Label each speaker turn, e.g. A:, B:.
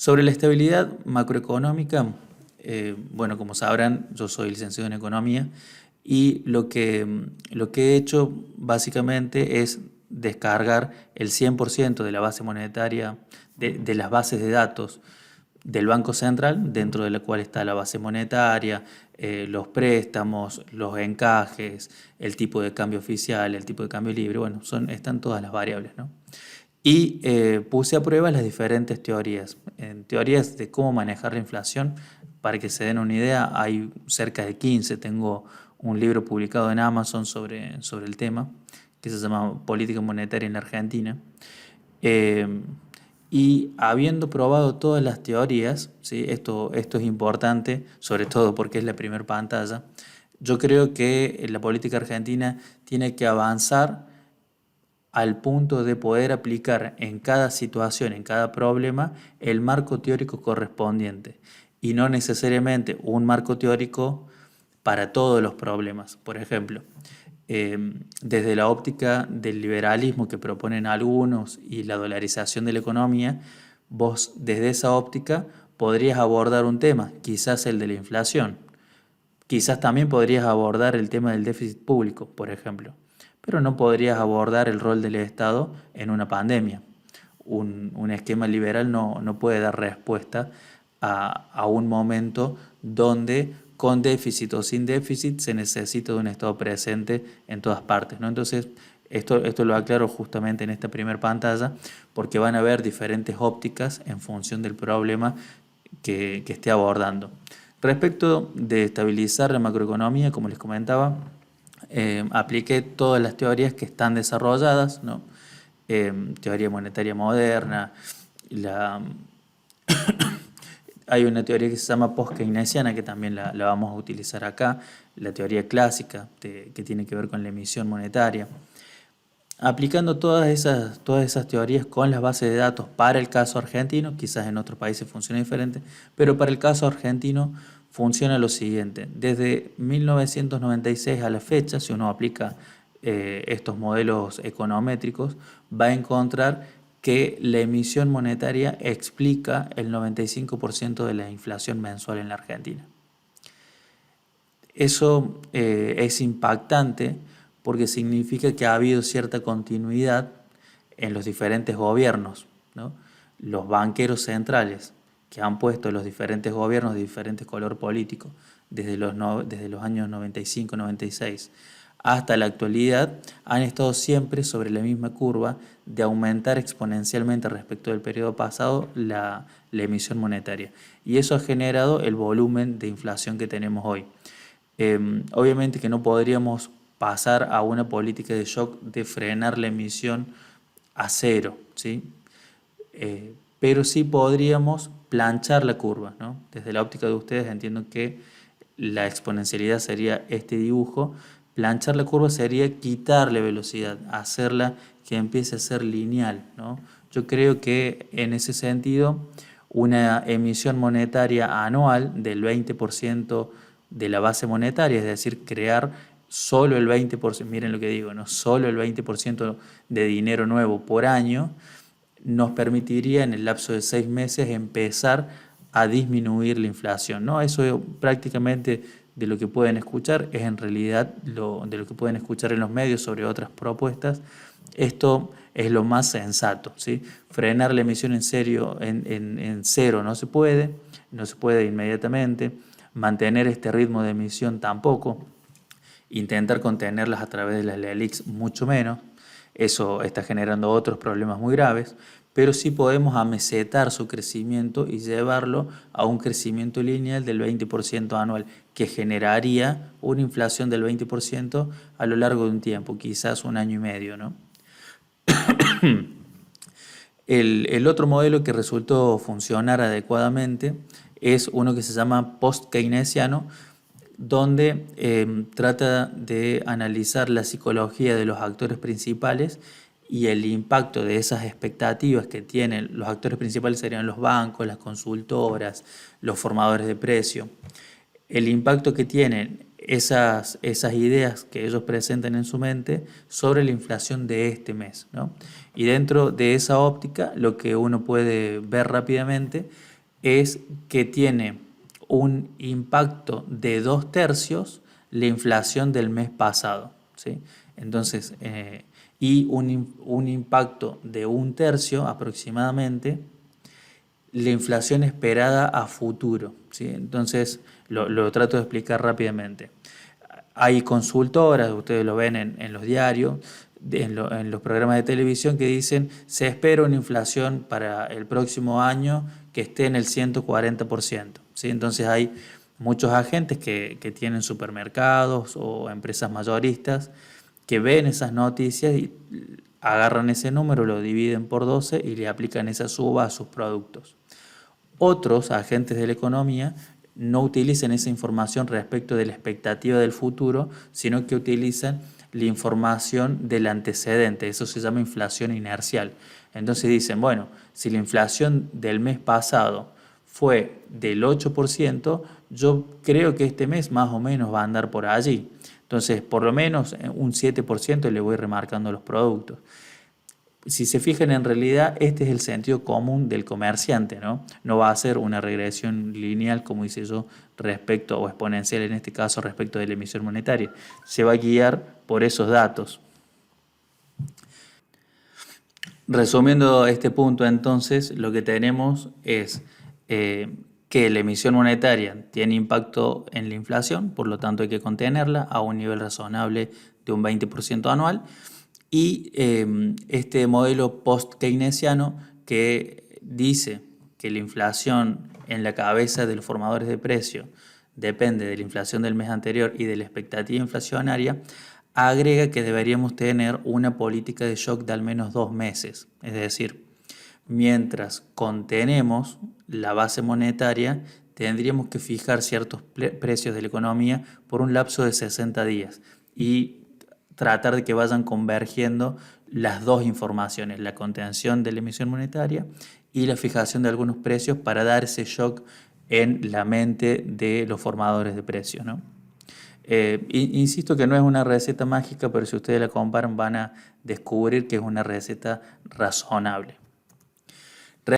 A: Sobre la estabilidad macroeconómica, bueno, como sabrán, yo soy licenciado en economía y lo que he hecho básicamente es descargar el 100% de la base monetaria, de las bases de datos del Banco Central, dentro de la cual está la base monetaria, los préstamos, los encajes, el tipo de cambio oficial, el tipo de cambio libre, bueno, están todas las variables, ¿no? Y puse a prueba las diferentes teorías. En teorías de cómo manejar la inflación, para que se den una idea, hay cerca de 15. Tengo un libro publicado en Amazon sobre el tema, que se llama Política Monetaria en la Argentina. Eh, y habiendo probado todas las teorías, ¿sí? Esto es importante, sobre todo porque es la primera pantalla, yo creo que la política argentina tiene que avanzar al punto de poder aplicar en cada situación, en cada problema, el marco teórico correspondiente y no necesariamente un marco teórico para todos los problemas. Por ejemplo, desde la óptica del liberalismo que proponen algunos y la dolarización de la economía, vos desde esa óptica podrías abordar un tema, quizás el de la inflación, quizás también podrías abordar el tema del déficit público, por ejemplo, pero no podrías abordar el rol del Estado en una pandemia. Un esquema liberal no puede dar respuesta a un momento donde con déficit o sin déficit se necesita de un Estado presente en todas partes, ¿no? Entonces, esto lo aclaro justamente en esta primera pantalla porque van a haber diferentes ópticas en función del problema que esté abordando. Respecto de estabilizar la macroeconomía, como les comentaba, apliqué todas las teorías que están desarrolladas, ¿no? Teoría monetaria moderna, la, hay una teoría que se llama post-keynesiana que también la vamos a utilizar acá, la teoría clásica que tiene que ver con la emisión monetaria. Aplicando todas esas teorías con las bases de datos para el caso argentino, quizás en otros países funcione diferente, pero para el caso argentino funciona lo siguiente. Desde 1996 a la fecha, si uno aplica estos modelos econométricos, va a encontrar que la emisión monetaria explica el 95% de la inflación mensual en la Argentina. Eso es impactante porque significa que ha habido cierta continuidad en los diferentes gobiernos, ¿no? Los banqueros centrales que han puesto los diferentes gobiernos de diferentes color político desde los años 95-96 hasta la actualidad han estado siempre sobre la misma curva de aumentar exponencialmente respecto del periodo pasado la emisión monetaria. Y eso ha generado el volumen de inflación que tenemos hoy. Obviamente que no podríamos pasar a una política de shock de frenar la emisión a cero, ¿sí? Pero sí podríamos planchar la curva, ¿no? Desde la óptica de ustedes entiendo que la exponencialidad sería este dibujo, planchar la curva sería quitarle velocidad, hacerla que empiece a ser lineal, ¿no? Yo creo que en ese sentido una emisión monetaria anual del 20% de la base monetaria, es decir, crear solo el 20%, miren lo que digo, no solo el 20% de dinero nuevo por año, nos permitiría en el lapso de 6 meses empezar a disminuir la inflación, ¿no? Eso prácticamente de lo que pueden escuchar es en realidad de lo que pueden escuchar en los medios sobre otras propuestas. Esto es lo más sensato, ¿sí? Frenar la emisión en serio, en cero no se puede inmediatamente. Mantener este ritmo de emisión tampoco, intentar contenerlas a través de las LELIQs mucho menos, eso está generando otros problemas muy graves, pero sí podemos amesetar su crecimiento y llevarlo a un crecimiento lineal del 20% anual, que generaría una inflación del 20% a lo largo de un tiempo, quizás un año y medio, ¿no? El otro modelo que resultó funcionar adecuadamente es uno que se llama post-keynesiano, donde trata de analizar la psicología de los actores principales y el impacto de esas expectativas que tienen. Los actores principales serían los bancos, las consultoras, los formadores de precio. El impacto que tienen esas ideas que ellos presentan en su mente sobre la inflación de este mes, ¿no? Y dentro de esa óptica, lo que uno puede ver rápidamente es que tiene un impacto de 2/3 la inflación del mes pasado, ¿sí? Entonces, y un impacto de 1/3 aproximadamente la inflación esperada a futuro, ¿sí? Entonces, lo trato de explicar rápidamente. Hay consultoras, ustedes lo ven en los diarios, en los programas de televisión que dicen se espera una inflación para el próximo año que esté en el 140%, ¿sí? Entonces hay muchos agentes que tienen supermercados o empresas mayoristas que ven esas noticias y agarran ese número, lo dividen por 12 y le aplican esa suba a sus productos. Otros agentes de la economía no utilizan esa información respecto de la expectativa del futuro, sino que utilizan la información del antecedente. Eso se llama inflación inercial. Entonces dicen, bueno, si la inflación del mes pasado fue del 8%, yo creo que este mes más o menos va a andar por allí. Entonces, por lo menos un 7% le voy remarcando los productos. Si se fijan, en realidad este es el sentido común del comerciante, ¿no? No va a ser una regresión lineal, como hice yo, respecto, o exponencial en este caso, respecto de la emisión monetaria. Se va a guiar por esos datos. Resumiendo este punto, entonces, lo que tenemos es que la emisión monetaria tiene impacto en la inflación, por lo tanto hay que contenerla a un nivel razonable de un 20% anual. Y este modelo post-keynesiano que dice que la inflación en la cabeza de los formadores de precios depende de la inflación del mes anterior y de la expectativa inflacionaria, agrega que deberíamos tener una política de shock de al menos 2 meses. Es decir, mientras contenemos la base monetaria, tendríamos que fijar ciertos precios de la economía por un lapso de 60 días y tratar de que vayan convergiendo las dos informaciones, la contención de la emisión monetaria y la fijación de algunos precios para dar ese shock en la mente de los formadores de precios, ¿no? Insisto que no es una receta mágica, pero si ustedes la comparan van a descubrir que es una receta razonable.